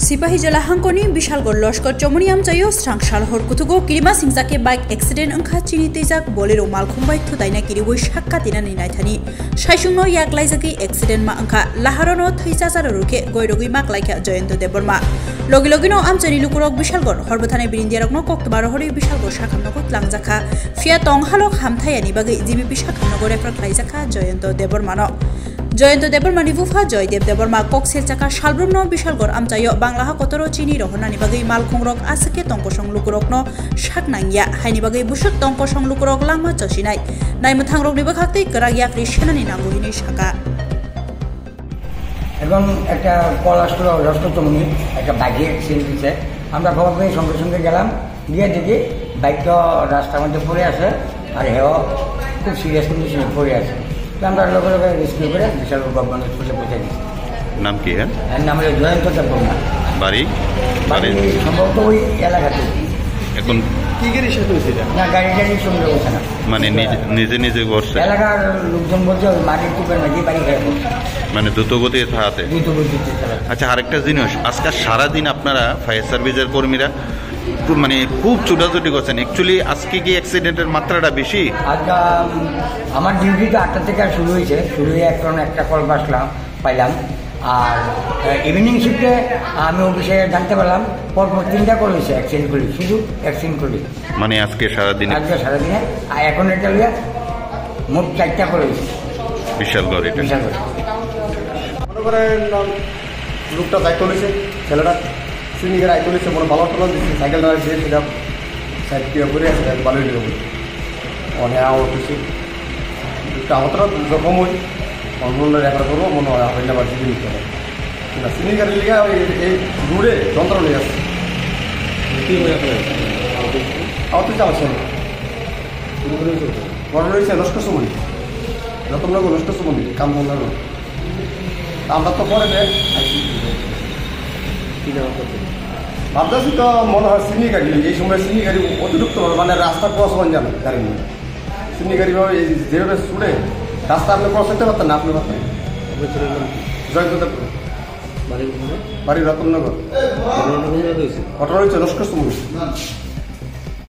सिपाही जला हांकोनी बिशालगढ़ लश्कर चमनियाम जायो स्रांगशाल हरकुथुगो किरिमा सिंजाके बाइक एक्सिडेंट अंखा चिनि तेजाक बोलेरो मालखुंबाय थुदायना किरिवै शाक्का दिनानि नायथानि साइसुंनो यागलाइजागि एक्सिडेंट मा अंखा लाहारनो थैजाजार रुके गयरगि माकलाइखा जयंत देबबर्मा लगे लगेनो आमचानि लुकुरक बिशालगढ़ हरबथानाय बिरिन्दियारकनो कक्टबार हरि बिशालगढ़ शाखामनगो लांजाखा फिया तंगहालक हामथायानि बागै जिबिपि शाखामनगो रेफार खालायजाखा जयंत देबबर्मानो जयंत देबबर्मानि बुफा जयदेव देबबर्मा कक्सेल चाका शालब्रुमनो बिशालगढ़ आमचायो बांलाहा कतरो चिनि रहनानि बागै मालखंरक आसके तंकसं लुकुरकनो शाकनांगिया हायनि बागै बुसुक तंकसं लुकुरक लांमा चसिनाय नायमथांरकनि बाखाक्ति गराग याक्रि सेनानि नांगुहिनि शाखा এবং একটা কল আসলো রষ্টচমনি একটা বাইকে অ্যাক্সিডেন্ট হয়েছে আমরা খবর পেয়ে সঙ্গে সঙ্গে গেলাম গিয়ে দেখি বাইকটা রাস্তার মধ্যে পড়ে আছে আর হেও খুব সিরিয়াস কন্ডিশনে পড়ে আছে তো আমরা লগে লগে রেস্কিউ করে বিশাল গভর্নমেন্ট হসপিটালে পৌঁছে দিয়েছি। নাম কি? এর নাম হলো জয়ন্ত দেববর্মা। বাড়ি বাড়ি সম্ভবত ওই এলাকাতে। এখন কি গাড়ির সাথে হয়েছিল? না গাড়িটারই সঙ্গে হচ্ছে না, মানে নিজে নিজে করছে। এলাকার লোকজন বলছে ওই মাটির টুপের মধ্যে বাড়ি খেয়ে পড়ছে, মানে দ্রুতগতি হাতে। আচ্ছা, আরেকটা জিনিস, আজকে সারাদিন আপনারা ফায়ার সার্ভিসের কর্মীরা মানে খুব ছুটাছুটি করছেন। অ্যাকচুয়ালি আজকে কি অ্যাক্সিডেন্টের মাত্রাটা বেশি? আজকে আমার ডিউটি তো 8টা থেকে শুরু হয়েছে, শুরু হয়ে একটা কল পাইলাম। আর ইভিনিং শিফটে আমি অফিসে জানতে পারলাম পরপর 3টা কল হয়েছে অ্যাক্সিডেন্ট করি, শুধু অ্যাক্সিডেন্ট করি মানে আজকে সারাদিনে। আর এখন এটা লিয়া মোট 4টা কল হয়েছে বিশালগড়। এটা বিশালগড় মনে করেন লোকটা দায়িত্ব নিয়েছে, ছেলেটা সিন্ডিকেট দায়িত্ব নিয়েছে, মনে ভালো টলা দিচ্ছে, সাইকেল দাঁড়িয়েছে, সেটা সাইড দিয়ে ঘুরে আছে, ভালোই দিয়ে অনেক আওয়াজ হচ্ছে। আহতরা জখম হই অন্য রেফার করবো, মনে হয় হইলে আবার জিবি নিতে হবে না। সিন্ডিকেটের লিগে এই দূরে যন্ত্র নিয়ে আসছে, আহত হচ্ছে আমার ছেলে বড় রয়েছে লস্কর সুমনি, রতনগর লস্কর সুমনি কাম বন্ধ। আমরা তো পরে ভাবতেছি তো মনে হয় চিনি গাড়ি, এই সময় চিনি গাড়ি অতিরিক্ত মানে রাস্তা ক্রস হন যাবে গাড়ি নিয়ে। চিনি গাড়ি ভাবে যেভাবে ছুটে রাস্তা আপনি ক্রস করতে পারতেন না, আপনি পারতেন। জয়দেবপুর বাড়ি রতনগর, ঘটনা হয়েছে লস্কর সুমনি।